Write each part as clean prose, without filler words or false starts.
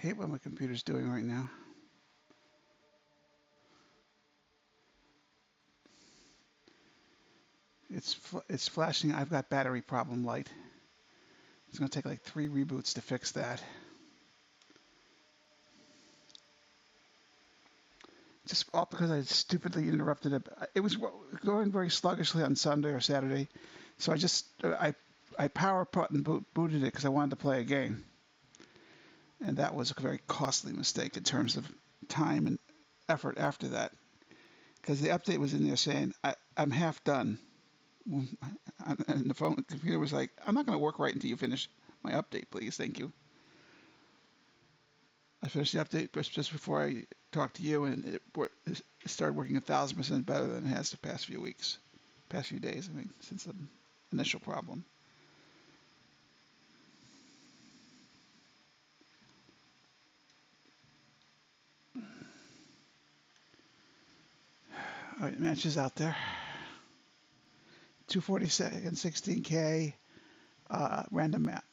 hate what my computer's doing right now. It's flashing. I've got battery problem light. It's going to take like 3 reboots to fix that. Just all because I stupidly interrupted it. It was going very sluggishly on Sunday or Saturday, so I power put and booted it because I wanted to play a game, and that was a very costly mistake in terms of time and effort after that, because the update was in there saying I'm half done, and the computer was like, I'm not going to work right until you finish my update, please, thank you. I finished the update just before I talked to you, and it started working 1,000% better than it has the past few weeks, past few days. I mean, since the initial problem. All right, matches out there. 242nd, 16K, random map.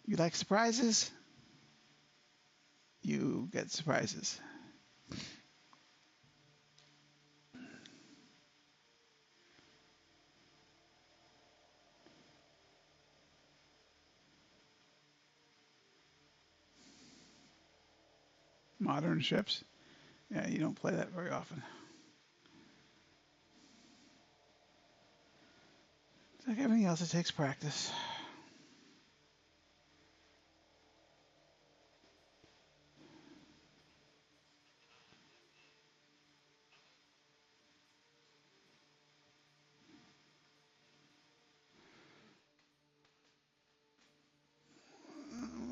You like surprises? You get surprises. Modern ships. Yeah, you don't play that very often. It's like everything else, it takes practice.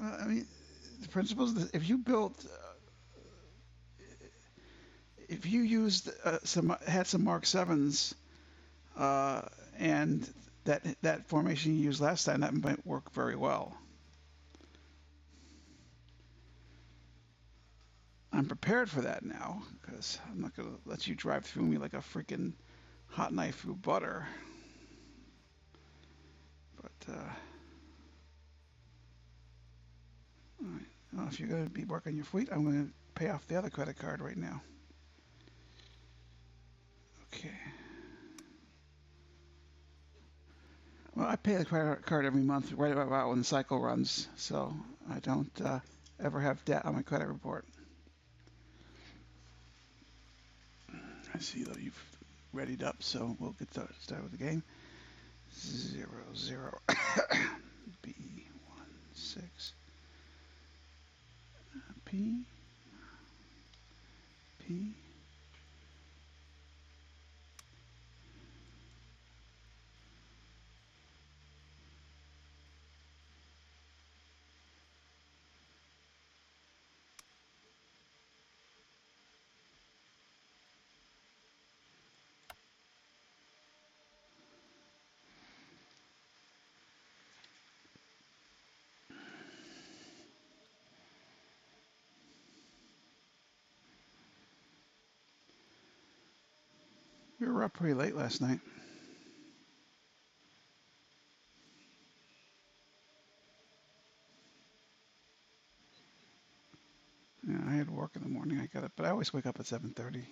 I mean, the principles. If you built, if you used had some Mark Sevens, uh, and that formation you used last time, that might work very well. I'm prepared for that now because I'm not gonna let you drive through me like a freaking hot knife through butter. But all right. Well, if you're gonna be working your fleet, I'm gonna pay off the other credit card right now. Okay. Well, I pay the credit card every month, right about when the cycle runs, so I don't ever have debt on my credit report. I see though you've readied up, so we'll get started with the game. 0, B16 P P. We were up pretty late last night. Yeah, I had work in the morning. I got it, but I always wake up at 7:30.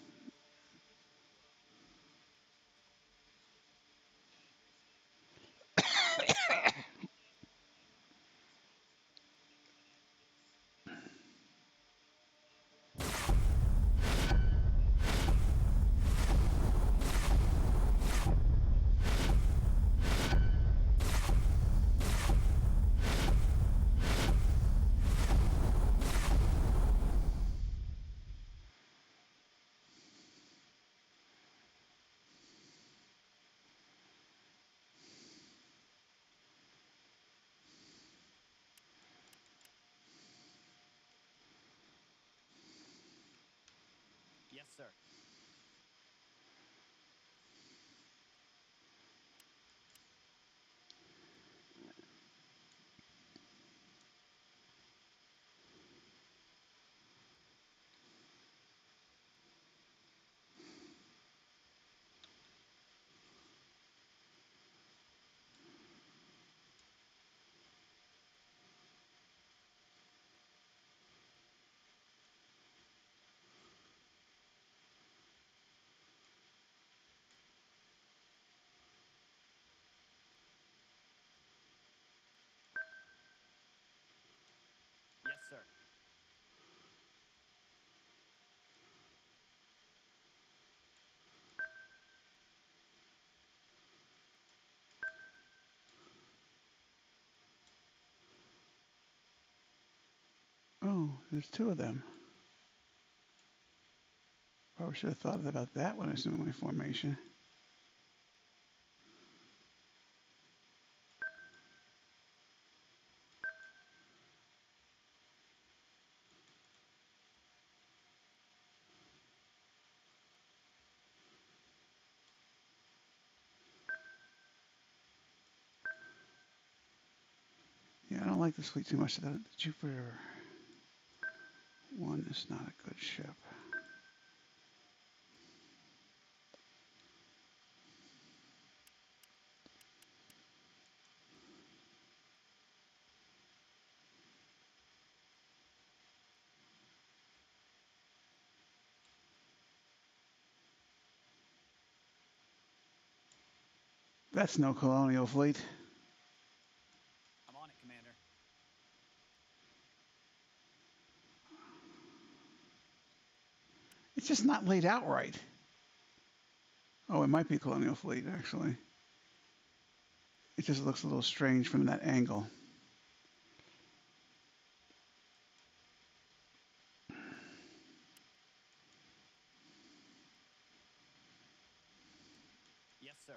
Yes, sir. Oh, there's two of them. Probably should have thought about that when I was doing my formation. Yeah, I don't like this fleet too much. The Jupiter 1 is not a good ship. That's no colonial fleet. I'm on it, Commander. It's just not laid out right. Oh, it might be colonial fleet, actually. It just looks a little strange from that angle. Yes, sir.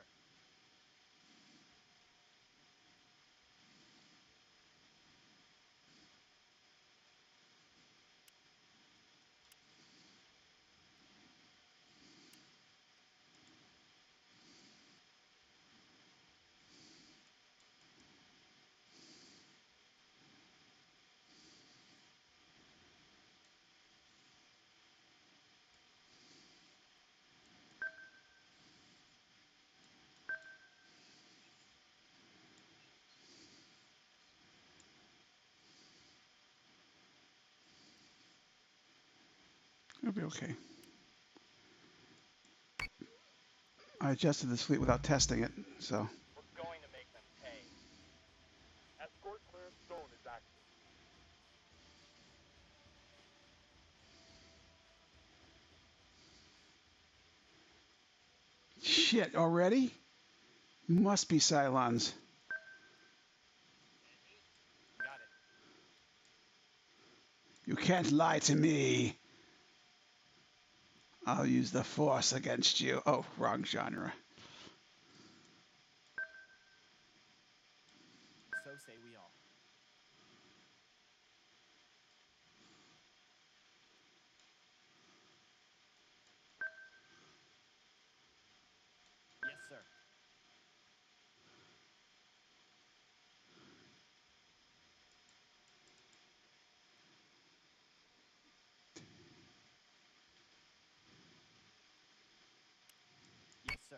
It'll be okay. I adjusted this fleet without testing it, so. We're going to make them pay. Escort clearance zone is active. Shit, already? Must be Cylons. Got it. You can't lie to me. I'll use the Force against you. Oh, wrong genre. So say we all. Yes, sir. Yes, sir.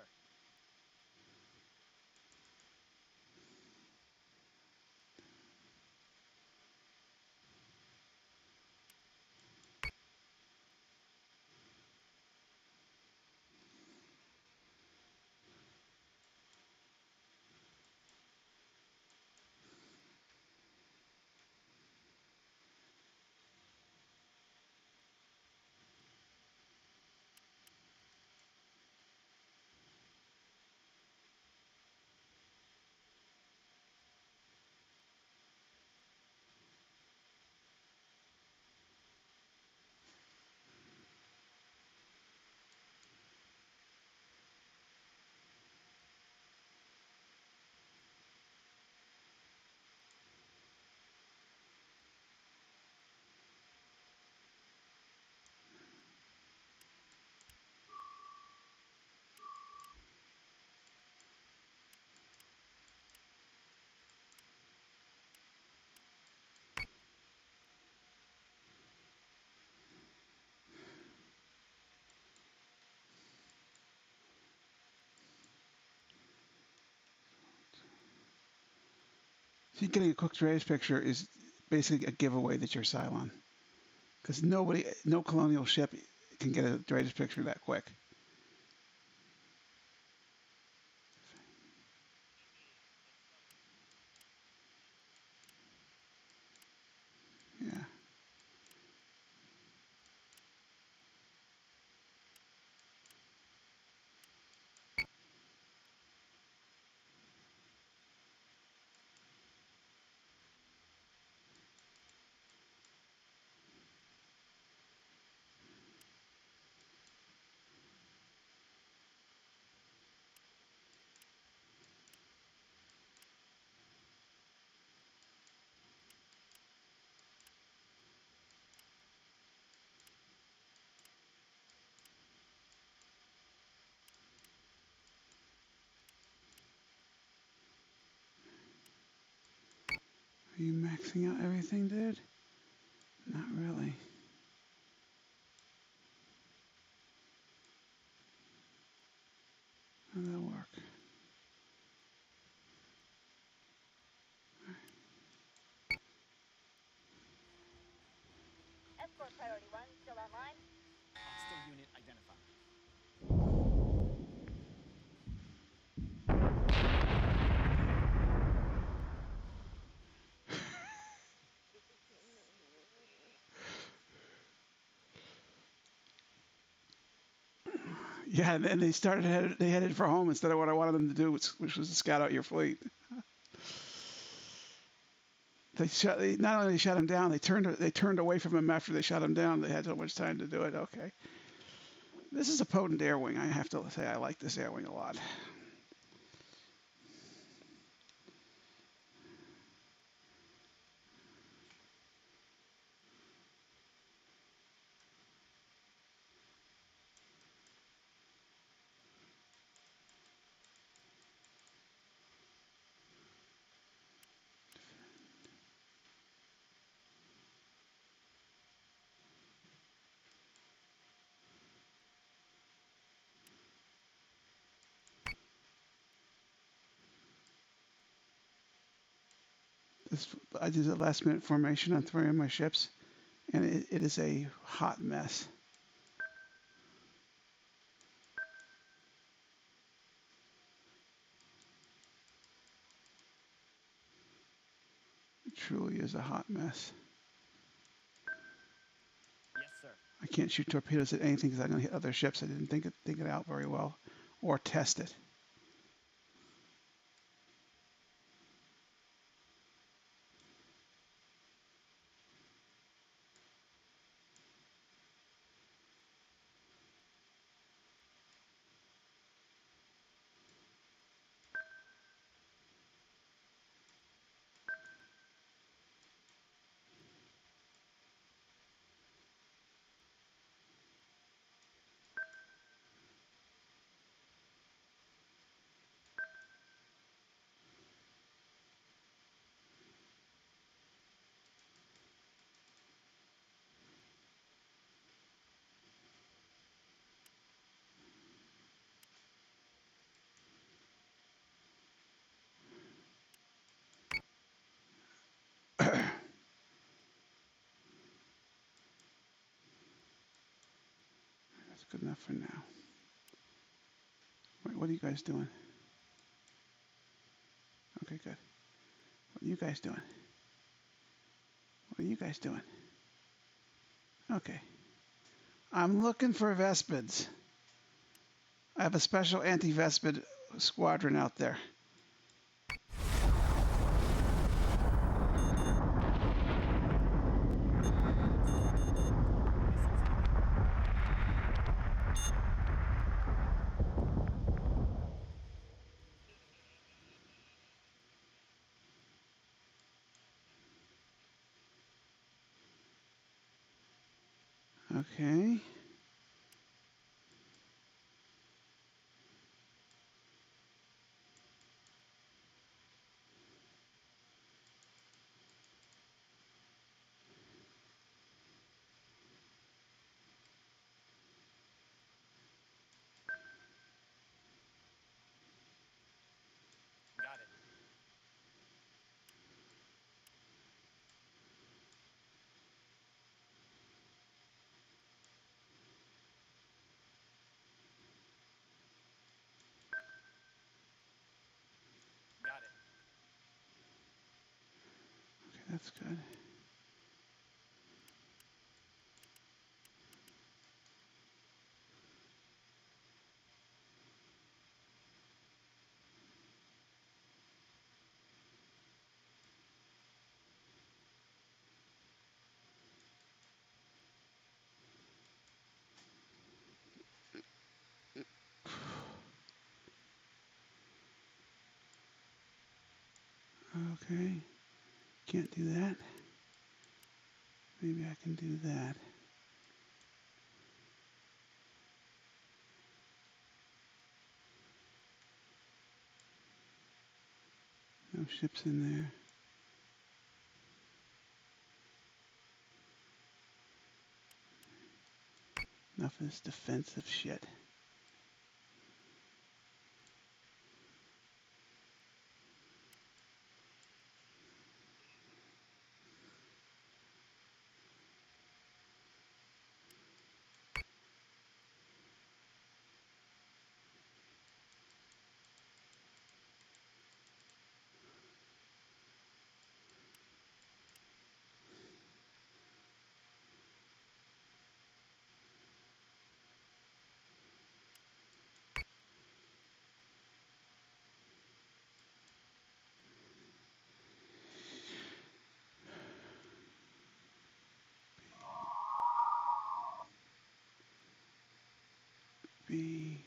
See, getting a Cook's raised picture is basically a giveaway that you're Cylon. Because nobody, no colonial ship can get a raised picture that quick. Yeah. Are you maxing out everything, dude? Not really. How'll that work? Escort priority 1 still online? Hostile unit identified. Yeah, and then they headed for home instead of what I wanted them to do, which was to scout out your fleet. They not only shut him down, they turned away from him after they shut him down. They had so much time to do it. Okay. This is a potent air wing. I have to say I like this air wing a lot. This, I did a last minute formation on 3 of my ships, and it is a hot mess. It truly is a hot mess. Yes, sir. I can't shoot torpedoes at anything because I'm going to hit other ships. I didn't think it out very well or test it. That's good enough for now. Wait, what are you guys doing? Okay, good. What are you guys doing? What are you guys doing? Okay. I'm looking for Vespids. I have a special anti-Vespid squadron out there. Okay. Got it. Got it. Okay, that's good. Okay. Can't do that. Maybe I can do that. No ships in there. off this defensive shit. B.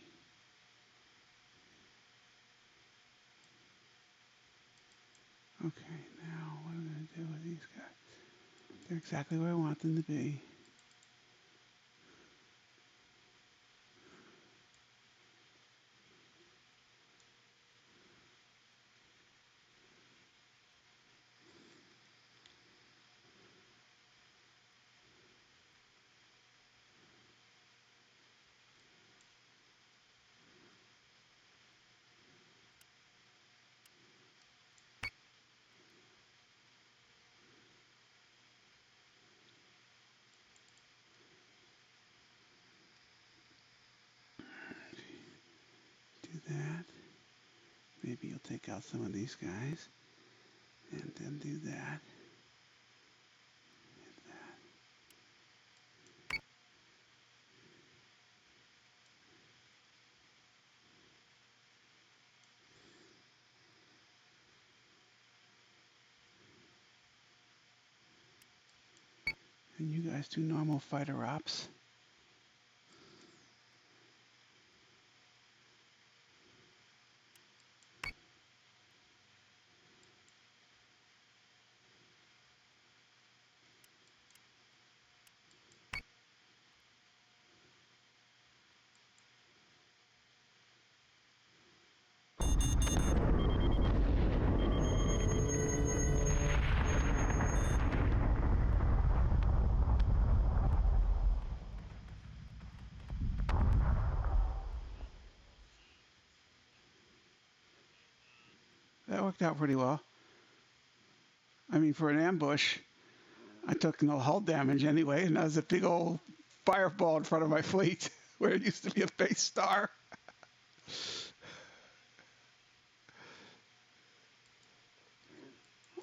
Okay, now what am I going to do with these guys? They're exactly where I want them to be. Do that. Maybe you'll take out some of these guys. And then do that. And that. And you guys do normal fighter ops. That worked out pretty well. I mean, for an ambush, I took no hull damage anyway, and that was a big old fireball in front of my fleet where it used to be a base star.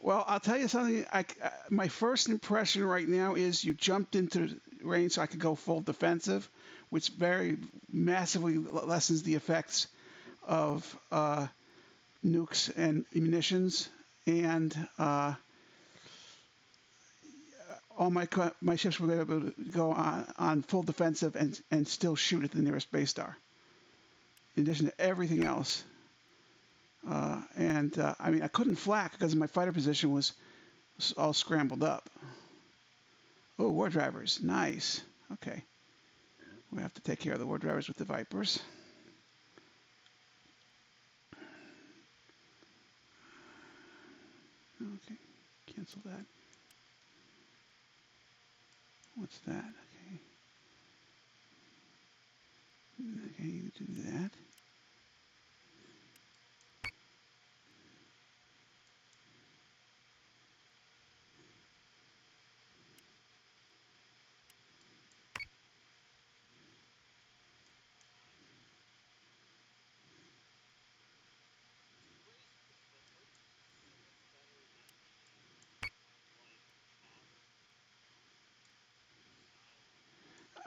Well, I'll tell you something. My first impression right now is you jumped into range so I could go full defensive, which very massively lessens the effects of nukes and munitions. And all my ships were able to go on full defensive and still shoot at the nearest base star, in addition to everything else. I mean, I couldn't flak because my fighter position was all scrambled up. Oh, war drivers. Nice. Okay. We have to take care of the war drivers with the Vipers. Okay. Cancel that. What's that? Okay. Okay, you do that.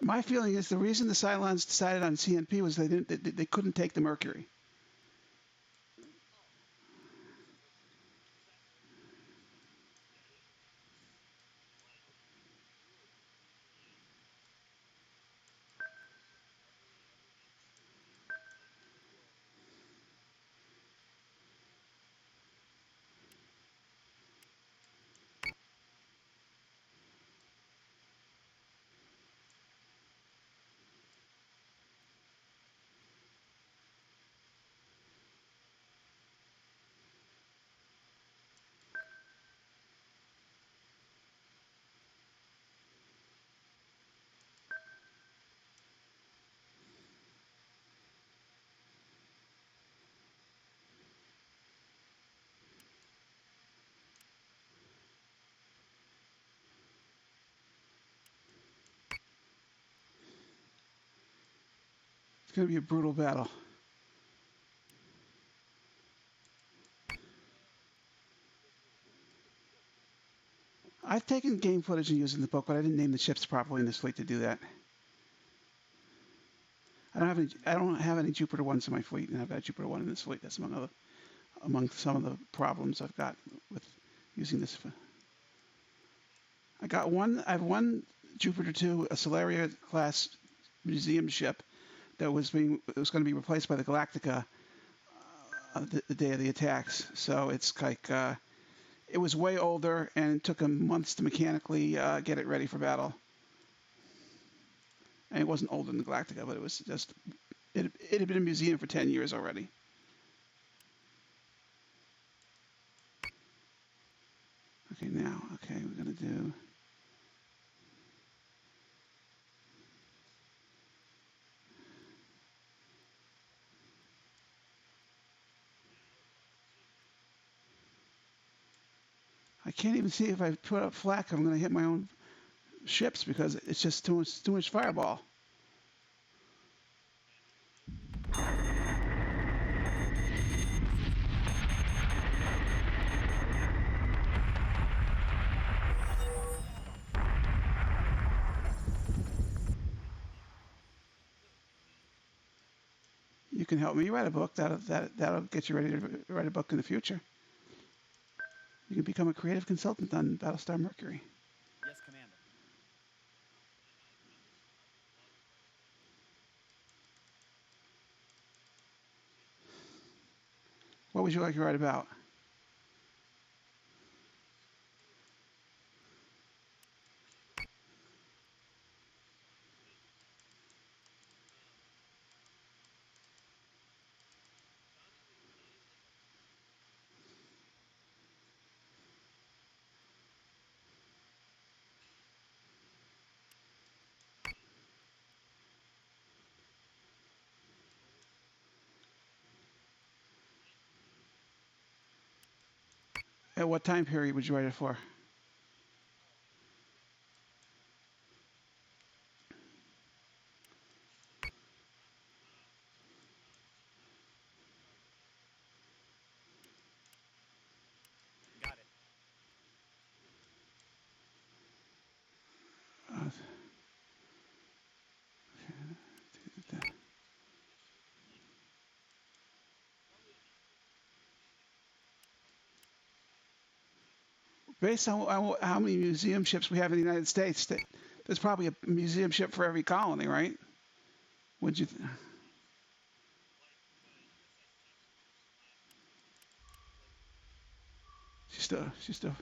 My feeling is the reason the Cylons decided on CNP was they couldn't take the Mercury. going to be a brutal battle. I've taken game footage and used it in the book, but I didn't name the ships properly in this fleet to do that. I don't have any Jupiter ones in my fleet, and I've got a Jupiter one in this fleet. That's among some of the problems I've got with using this. I have one Jupiter 2, a Solaria class museum ship that was going to be replaced by the Galactica the day of the attacks. So it's like it was way older, and it took them months to mechanically get it ready for battle. And it wasn't older than the Galactica, but it was just it had been a museum for 10 years already. Okay, we're going to do. I can't even see if I put up flak, I'm going to hit my own ships because it's just too much fireball. You can help me write a book. That'll get you ready to write a book in the future. You can become a creative consultant on Battlestar Mercury. Yes, Commander. What would you like to write about? At what time period would you write it for? Got it. Based on how many museum ships we have in the United States, there's probably a museum ship for every colony, right? Would you? She's still.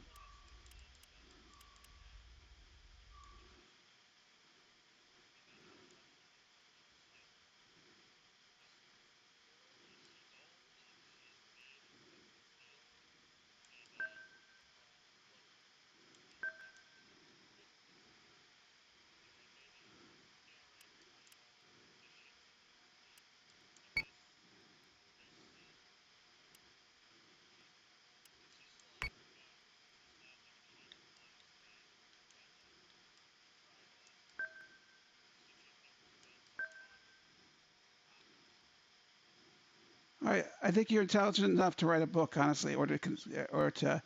I think you're intelligent enough to write a book, honestly, or to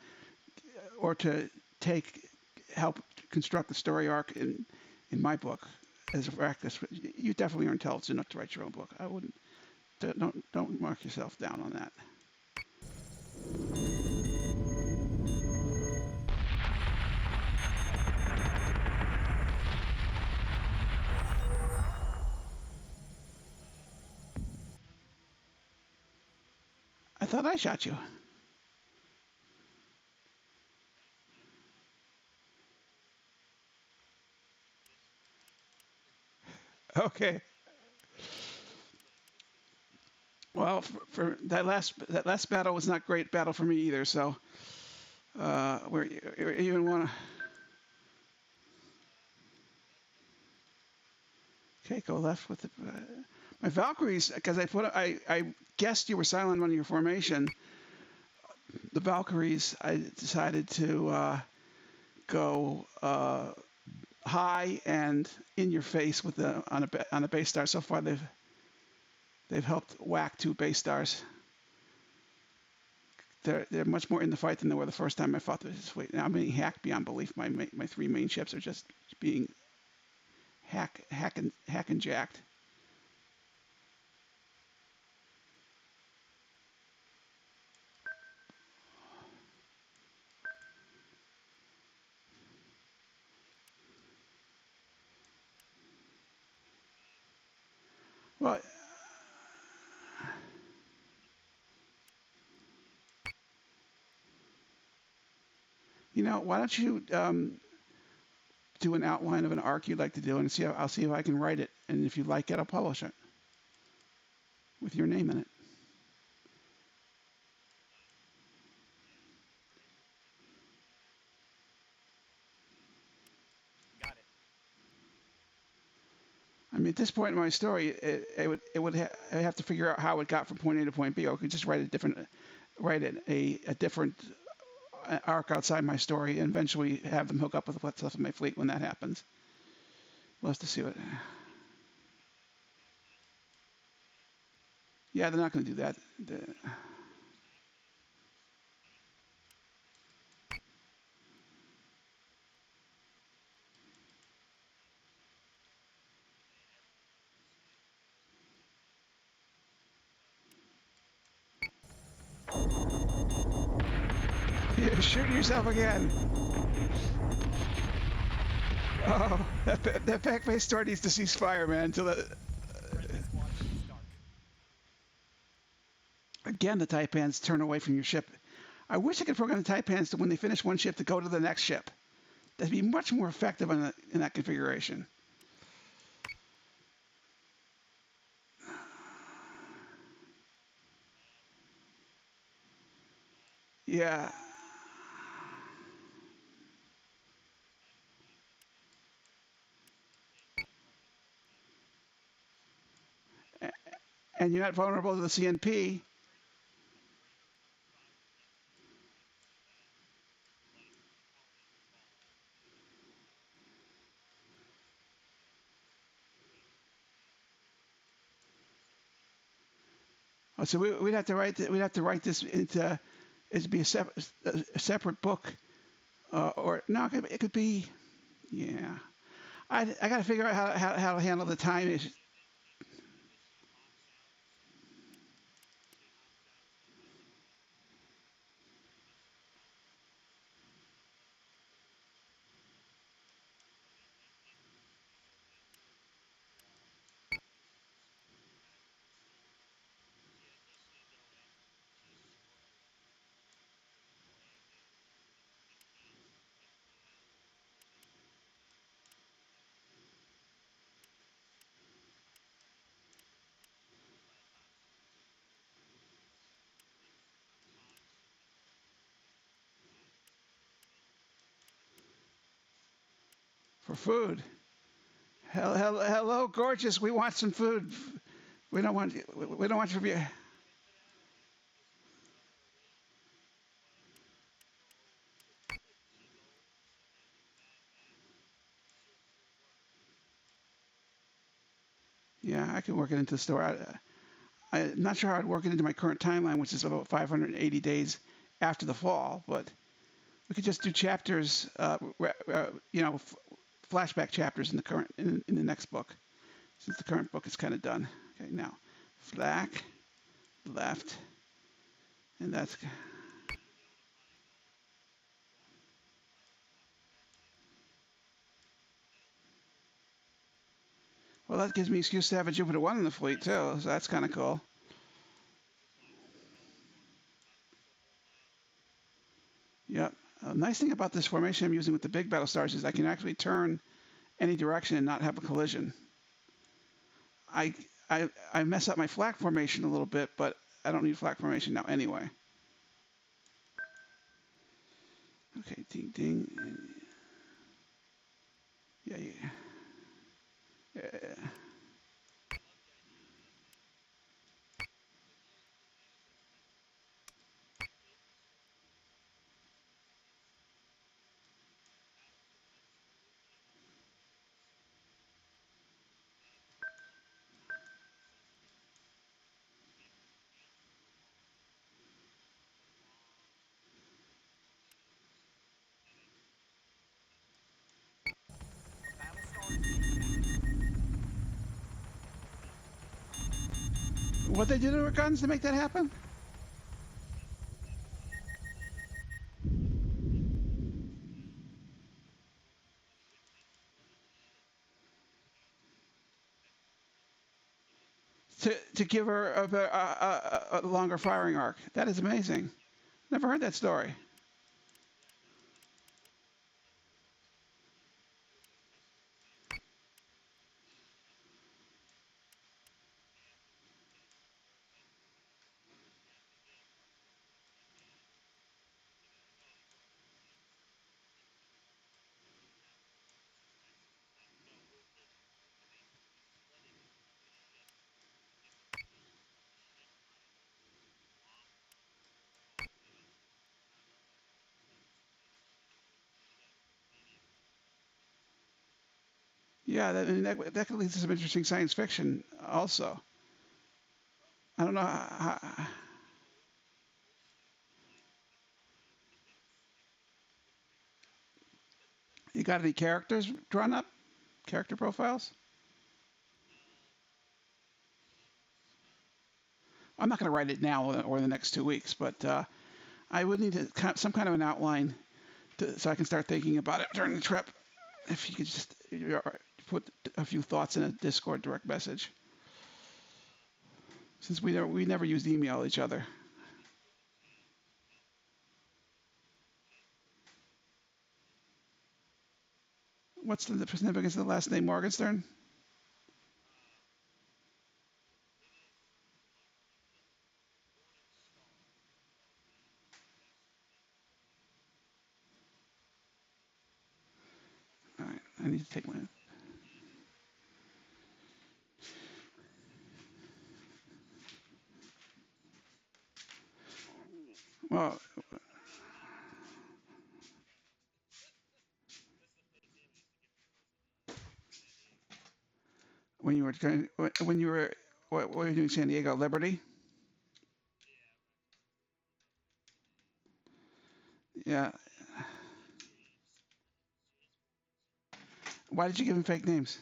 or to take help construct the story arc in my book as a practice. You definitely are intelligent enough to write your own book. I wouldn't. Don't mark yourself down on that. I thought I shot you. Okay. Well, for that last battle was not great battle for me either. So where you even want to. Okay, go left with the. My Valkyries, because I guessed you were silent on your formation. The Valkyries, I decided to go high and in your face with on a base star. So far, they've They've helped whack 2 base stars. They're much more in the fight than they were the first time I fought this fleet. Now I'm being hacked beyond belief. My 3 main ships are just being hack and jacked. Well, why don't you do an outline of an arc you'd like to do, and I'll see if I can write it, and if you like it, I'll publish it with your name in it. Got it. I mean, at this point in my story, I have to figure out how it got from point A to point B. Or I could just write a different arc outside my story, and eventually have them hook up with what's left of my fleet when that happens. We'll have to see what. Yeah, they're not going to do that. You're shooting yourself again. Oh, that back base store needs to cease fire, man. Until Friendly squad mates dark. again, the Taipans turn away from your ship. I wish I could program the Taipans to, when they finish one ship, to go to the next ship. That'd be much more effective in that configuration. Yeah. And you're not vulnerable to the CNP. Oh, so we'd have to write this into it'd be a separate book, or no, it could be. Yeah, I got to figure out how to handle the time issue. For food. Hello, gorgeous. We want some food. We don't want you to be. Yeah, I can work it into the store. I'm not sure how I'd work it into my current timeline, which is about 580 days after the fall, but we could just do chapters, flashback chapters in the current in the next book, since the current book is kind of done. Okay, now flack left, and that's well. That gives me excuse to have a Jupiter 1 in the fleet too, so that's kind of cool. Yep. A nice thing about this formation I'm using with the big battle stars is I can actually turn any direction and not have a collision. I I mess up my flak formation a little bit, but I don't need flak formation now anyway. Okay, ding ding. Yeah, yeah. Yeah. What they do to their guns to make that happen? To give her a longer firing arc. That is amazing. Never heard that story. Yeah, that could lead to some interesting science fiction also. I don't know. You got any characters drawn up? Character profiles? I'm not going to write it now or the next 2 weeks, but I would need some kind of an outline so I can start thinking about it during the trip. If you could just put a few thoughts in a Discord direct message, since we never used email each other. What's the significance of the last name Morgenstern? All right, I need to take my. Well, when you were when you were what were you doing? San Diego Liberty? Yeah. Why did you give him fake names?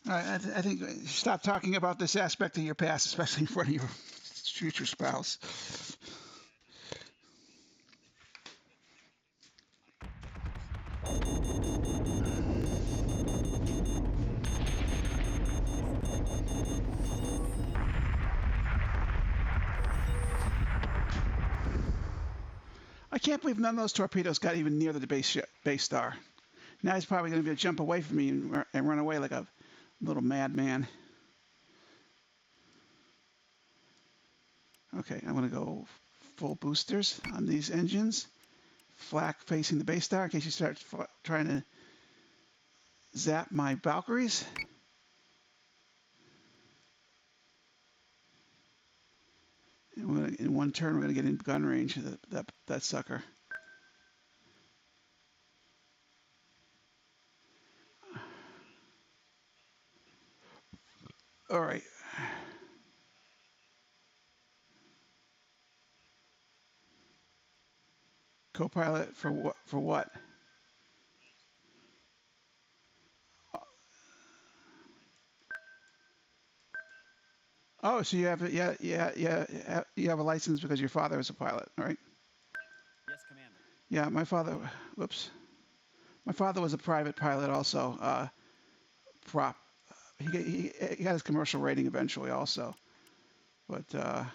I think stop talking about this aspect of your past, especially in front of your future spouse. I can't believe none of those torpedoes got even near the base star. Now he's probably going to jump away from me and run away like a little madman. Okay, I'm going to go full boosters on these engines. Flak facing the base star in case you start trying to zap my Valkyries. And in one turn, we're going to get in gun range of that sucker. All right. Co-pilot for what? For what? Oh, so you have you have a license because your father was a pilot, right? Yes, Commander. Yeah, my father. Whoops. My father was a private pilot also. Prop. He got his commercial rating eventually also, but all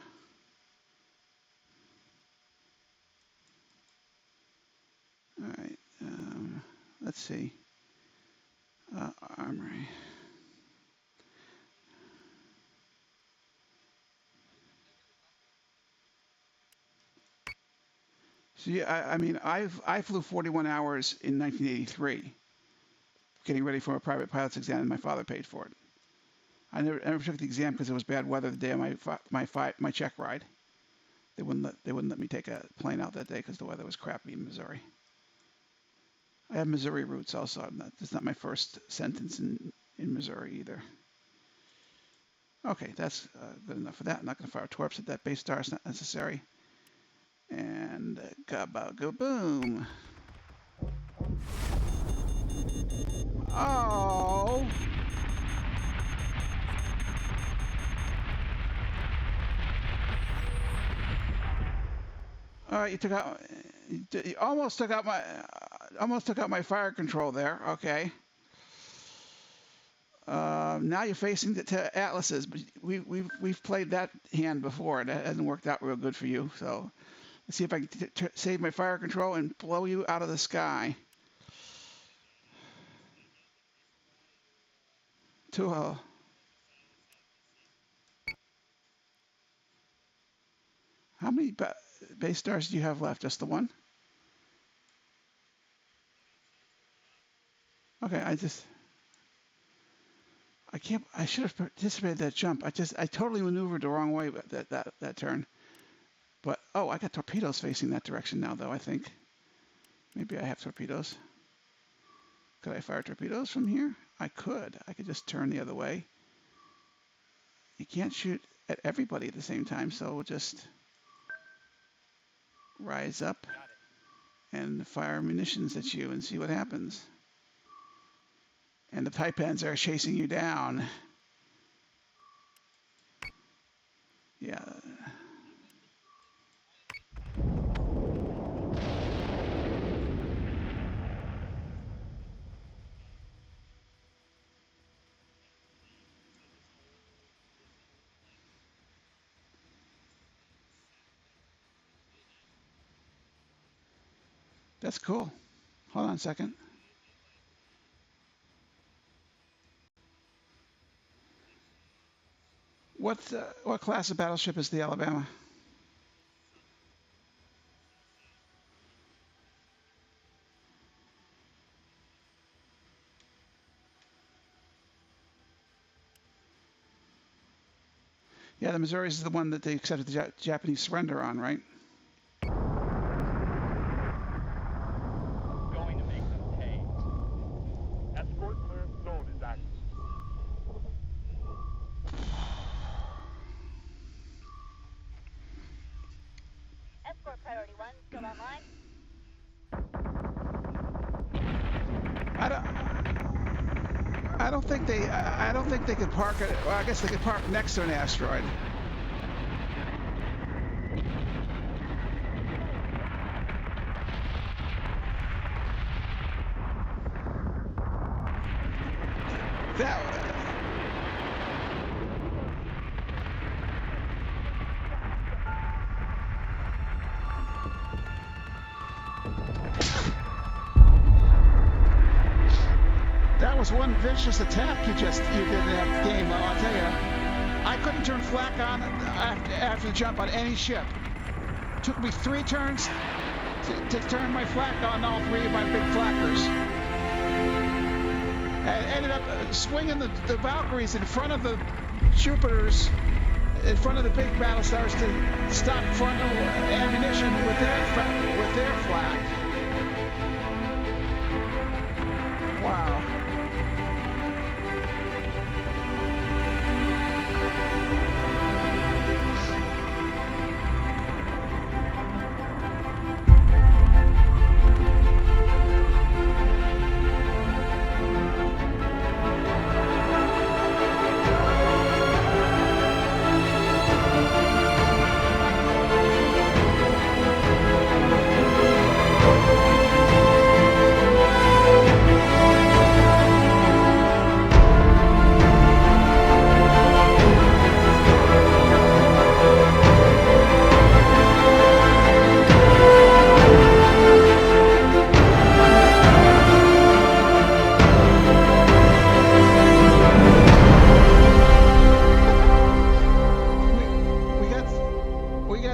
right. Let's see. Armory. So yeah, I mean, I flew 41 hours in 1983, getting ready for a private pilot's exam, and my father paid for it. I never took the exam because it was bad weather the day of my check ride. They wouldn't let me take a plane out that day because the weather was crappy in Missouri. I have Missouri roots also. It's not my first sentence in Missouri either. Okay, that's good enough for that. I'm not going to fire twerps at that base star. It's not necessary. And gabba go boom. Oh. All right, you almost took out my fire control there. Okay. Now you're facing to Atlases, but we've played that hand before. That hasn't worked out real good for you. So let's see if I can save my fire control and blow you out of the sky. How many base stars do you have left? Just the one? Okay, I should have participated in that jump. I totally maneuvered the wrong way that turn. But, oh, I got torpedoes facing that direction now, though, I think. Maybe I have torpedoes. Could I fire torpedoes from here? I could. I could just turn the other way. You can't shoot at everybody at the same time, so we'll just rise up and fire munitions at you and see what happens. And the Taipans are chasing you down. Yeah. That's cool. Hold on a second. What class of battleship is the Alabama? Yeah, the Missouri is the one that they accepted the Japanese surrender on, right? Going to make them pay. Escort clearance zone is active. Escort priority 1 still online. I don't think they could park it. Well, I guess they could park next to an asteroid. That was one vicious attack you did in that game, though, I'll tell you. I couldn't turn flak on after the jump on any ship. It took me 3 turns to turn my flak on all 3 of my big flackers. And ended up swinging the Valkyries in front of the Jupiters, in front of the big Battlestars to stop frontal ammunition with their flak. Wow.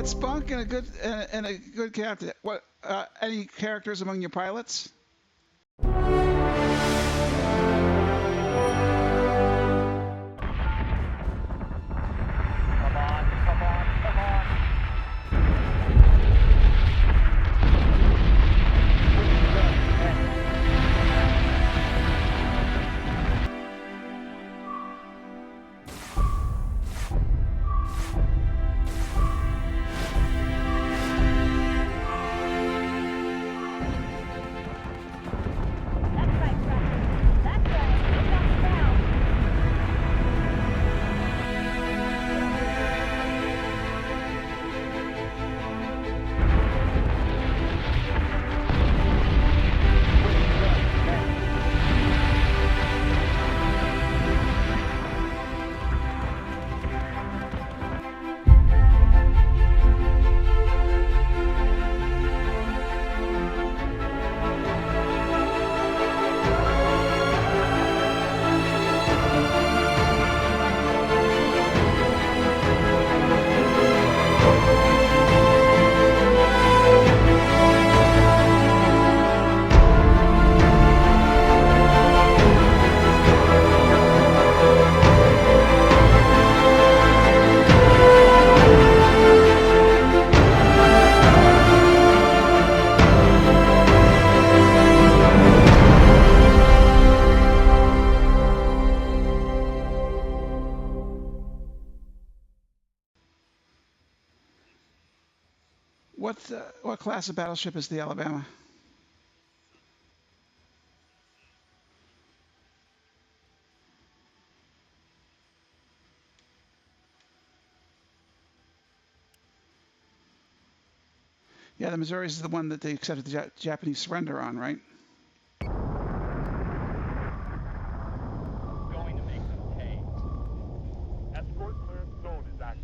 Spunk and a good captain. What? Any characters among your pilots? Come on, come on, come on. what class of battleship is the Alabama? Yeah, the Missouri is the one that they accepted the Japanese surrender on, right? Going to make them pay. Escort clearance zone is active.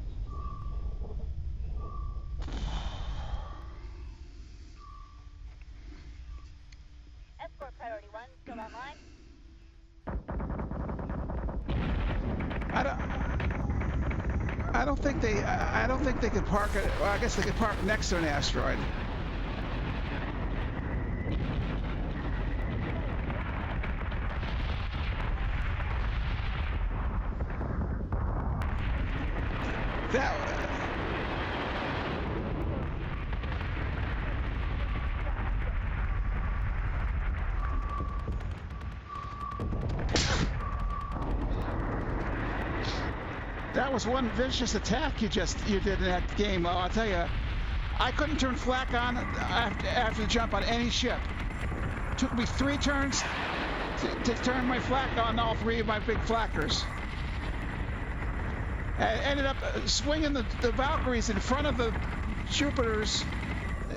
Escort priority 1 still online. I don't. I don't think they could park it. Well, I guess they could park next to an asteroid. That. That was one vicious attack you did in that game. Oh, I'll tell you, I couldn't turn flak on after the jump on any ship. Took me 3 turns to turn my flak on all 3 of my big flackers. I ended up swinging the Valkyries in front of the Jupiters,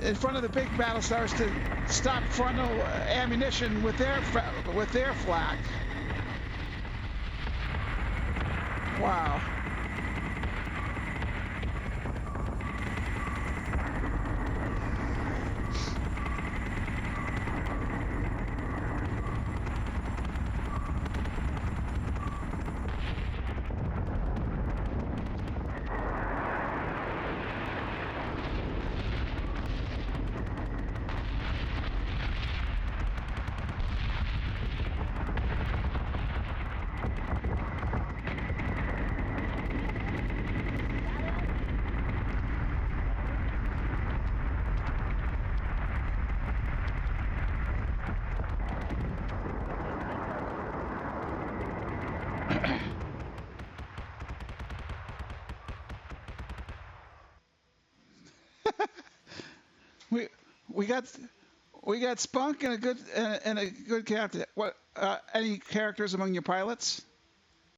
in front of the big Battlestars to stop frontal ammunition with their flak. Wow. We got spunk and a good captain. What any characters among your pilots?